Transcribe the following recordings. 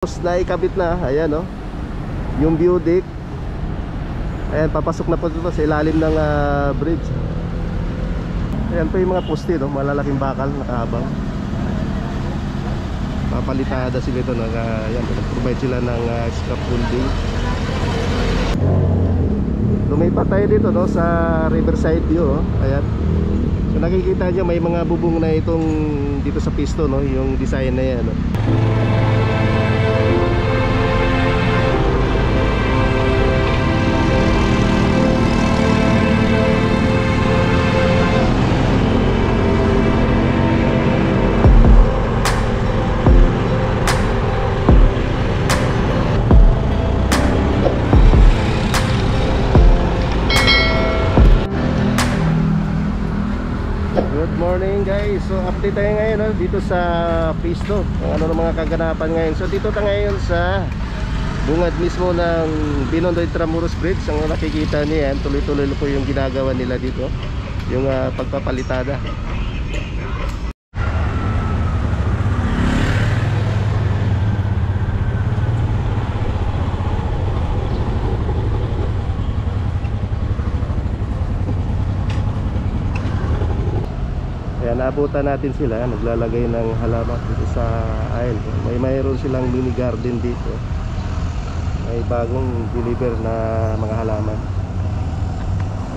Na ikabit na, ayan oh, yung view deck. Ayan, papasok na po dito sa ilalim ng bridge. Ayan po yung mga poste, no? Malalaking bakal, nakahabang. Papalitada sila ito, ayan, provide sila ng scaffolding. Lumipat tayo dito, no, sa Riverside view, oh. Ayan. So nakikita nyo may mga bubong na itong dito sa pisto, no, yung design na yan, no? Good morning guys. So update tayo ngayon, no, dito sa Pisto, kung ano ng mga kaganapan ngayon. So dito tayo ngayon sa bungad mismo ng Binondo Intramuros Bridge. Ang nakikita niyan, tuloy-tuloy po yung ginagawa nila dito, yung pagpapalitada. Ayan, naabutan natin sila, naglalagay ng halaman dito sa aisle. Mayroon silang mini garden dito. May bagong deliver na mga halaman.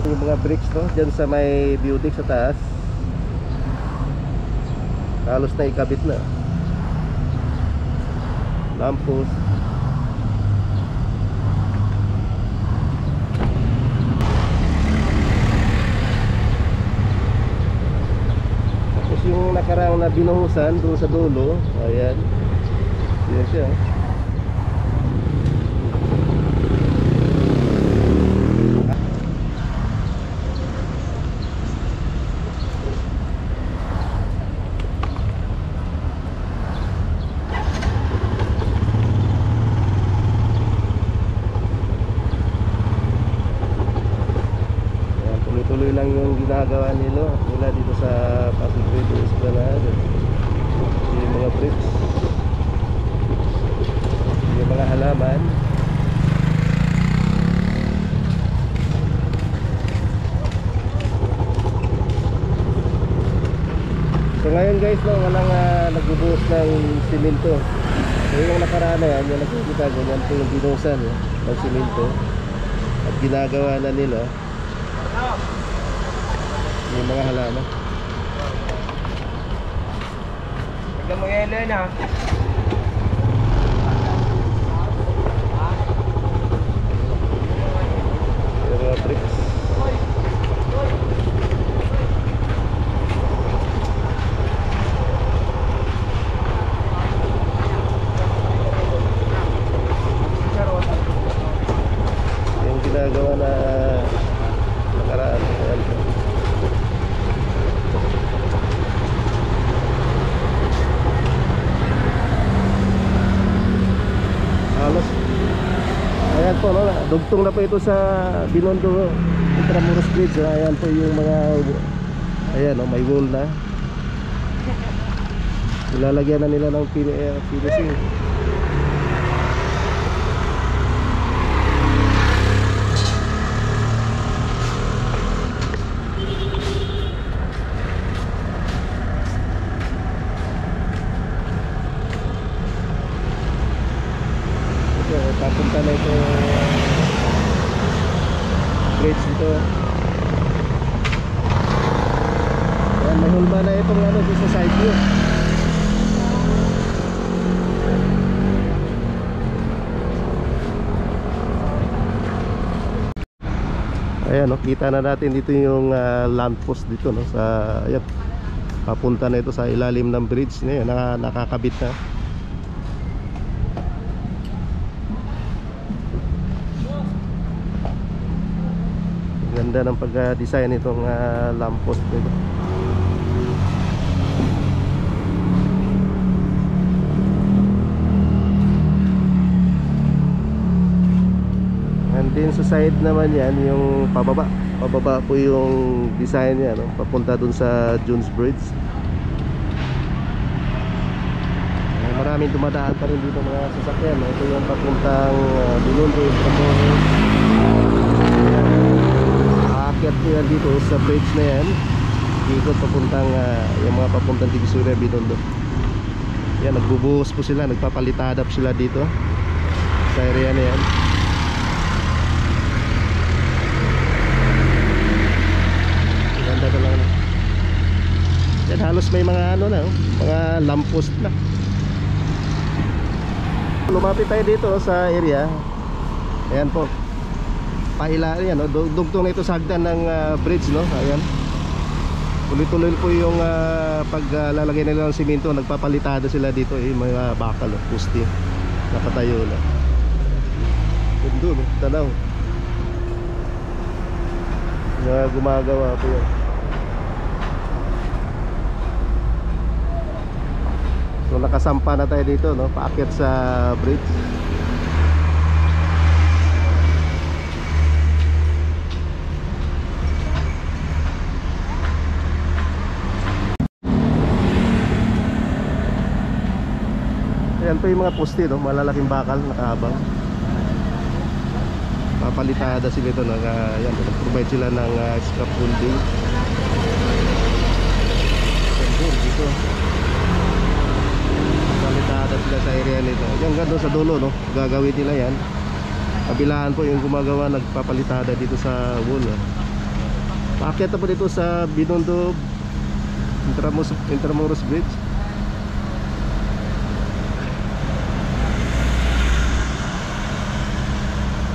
Yung mga bricks, no, dyan sa may view deck sa taas, halos na ikabit na. Lampos. Yung nakarang na binuhusan doon sa dulo, ayan, yan siya. Ayan, tuloy-tuloy lang yung ginagawa nila dito sa Pasig Bridge, Esplanade. Yung mga bricks, yung mga halaman. So ngayon guys, no, walang nagbubuhos ng simento. So yung nakaraan na yan, yung nakikita ganyan po yung binuhusan, ng simento, at ginagawa na nila yung mga halaman. Huwag mo yelo na. Yung mga bricks. Yung ginagawa na nakaraan. Ayan. Halos, ayan po, no, dugtong na po ito sa Binondo Intramuros Bridge. Ayan po yung mga, ayan, no, may wall na. Ilalagyan na nila ng PVC. Papunta na ito bridge dito. Ayan, may hulma na itong ano dito sa side view. Ayan, no, kita na natin dito yung lamppost dito, no, sa, ayan, papunta na ito sa ilalim ng bridge na yun, nakakabit na. Ganda ng pag-design itong lamppost dito. And then sa side naman yan, yung pababa po yung design niya, no? Papunta dun sa Jones Bridge. maraming dumadaan pa rin dito mga sasakyan. Ito yung papuntang Binondo, Intramuros. Aakyat nila dito sa bridge na yan, ikot papuntang yung mga papuntang Divisoria, Binondo. Yan, nagbubuhos po sila, nagpapalitadap sila dito sa area na yan. Ganda na lang. Yan, halos may mga ano na, mga lamppost na. Lumapit tayo dito sa area. Ayan po, pahila yan, no? Dugtong na ito sa hagdan ng bridge, no? Ayan, tuloy-tuloy po yung paglalagay nila ng simento. Nagpapalitada sila dito, yung mga bakal, pusti nakatayo na. Doon, tanaw, gumagawa po yan. So nakasampa na tayo dito, no? Paakyat sa bridge. Ayan po yung mga poste, no? Malalaking bakal nakahabang. Papalitada sila ito, no? Ayan, nag-provide sila ng scaffolding. Ayan dito, papalitada sila sa area nito. Ayan, ganda sa dulo, no? Gagawin nila yan. Kabilaan po yung gumagawa, nagpapalitada dito sa wall, no? Paakyat na po dito sa Binondo Intramuros Bridge.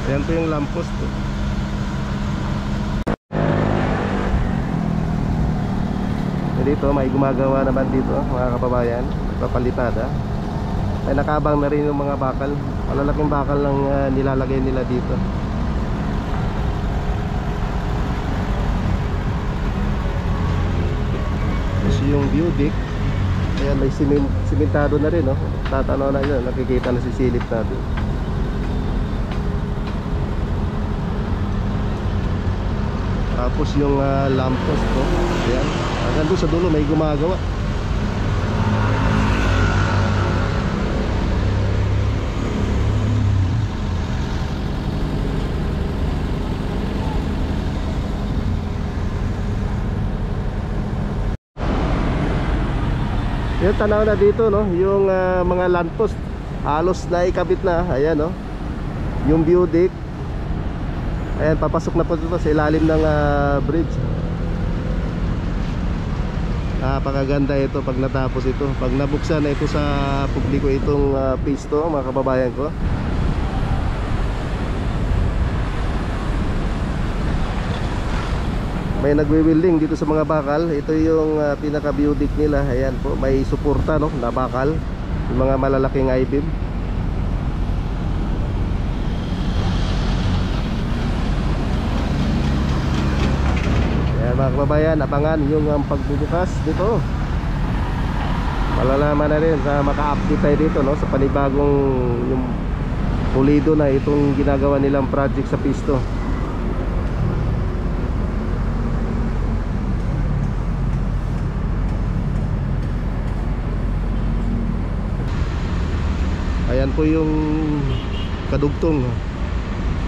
Ayan po yung lamppost. Dito may gumagawa naman dito, mga kababayan, papalitada. Ay nakabang na rin yung mga bakal. Malalaking bakal lang nilalagay nila dito. Kasi yung view deck, ayan, may simentado na rin, no? Tatanaw na yun, nakikita na si silip natin. Tapos yung lamppost ko, ayan, hanggang doon sa dulo may gumagawa. Yan, tanaw na dito, no? Yung mga lamppost halos na ikabit na. Ayan, no? Yung view deck. Ayan, papasok na po ito sa ilalim ng bridge. Napakaganda ito pag natapos ito. Pag nabuksan na ito sa publiko itong pisto, mga kababayan ko. May nagwi-welding dito sa mga bakal. Ito yung pinaka-view deck nila. Ayan po, may suporta, no, na bakal. Yung mga malalaking I-beam. Mga kababayan, abangan yung pagbubukas dito. Malalaman na rin sa maka-update tayo dito, no, sa panibagong yung pulido na itong ginagawa nilang project sa pisto. Ayan po yung kadugtong.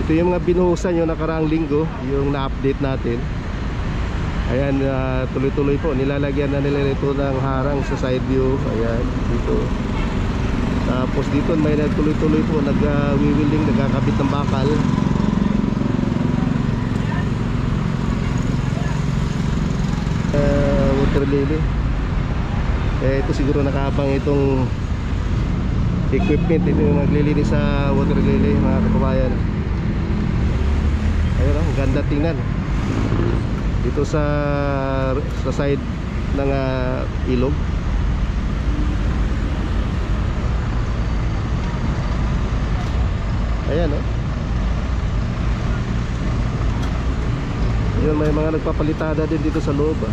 Ito yung mga binuhusan yung nakaraang linggo, yung na-update natin. Ayan, tuloy-tuloy po, nilalagyan na nila ito ng harang sa side view. Ayan, dito. Tapos dito may tuloy-tuloy po, nag-wielding, nagkakabit ng bakal. Water lily. Ito siguro nakahabang itong equipment. Ito yung naglilinis sa water lily, mga kababayan. Ayun, ang ganda tingnan dito sa side ng ilog. Ayan, oh. Yun, may mga nagpapalitada din dito sa loob, ah.